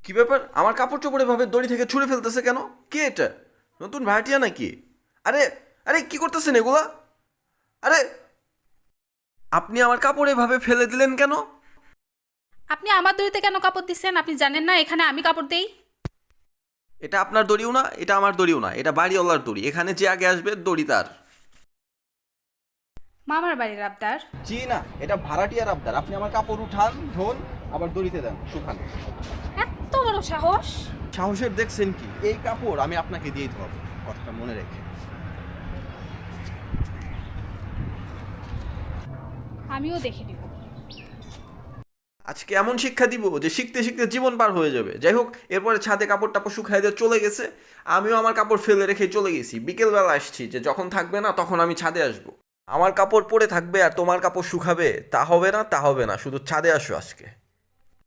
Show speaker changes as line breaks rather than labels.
কি ব্যাপার, আমার কাপড় চোপড় এভাবে দড়ি থেকে ছুঁড়ে ফেলতেছে কেন? কে এটা? নতুন ভাড়াটিয়া নাকি? আরে, আরে কি করতেছেন এগুলা? আরে, আপনি আমার কাপড় এভাবে ফেলে দিলেন কেন?
আপনি আমার দড়িতে কেন কাপড় দিচ্ছেন? আপনি জানেন না এখানে আমি কাপড় দেই?
এটা আপনার দড়িও না, এটা আমার দড়িও না, এটা বাড়িওয়ালার দড়ি। এখানে যে আগে আসবে দড়ি তার।
মামার বাড়ির আবদার।
জি না, এটা ভাড়াটিয়ার আবদার। আপনি আমার কাপড় উঠান, ধোন, আবার দড়িতে দেন, শুকান।
এত বড় সাহস!
সাহসের দেখছেন কি? এই কাপড় আমি আপনাকে দিয়েই ধোয়াবো, কথাটা মনে রেখে।
আমিও দেখে নিব।
আজকে এমন শিক্ষা দিব যে শিখতে শিখতে জীবন পার হয়ে যাবে। যাই হোক, এরপরে ছাদে কাপড় টাপড় শুকাই দিয়ে চলে গেছে। আমিও আমার কাপড় ফেলে রেখে চলে গেছি। বিকেলবেলা আসছি, যে যখন থাকবে না তখন আমি ছাদে আসবো। আমার কাপড় পরে থাকবে আর তোমার কাপড় শুকাবে, তা হবে না, তা হবে না। শুধু ছাদে আসো আজকে।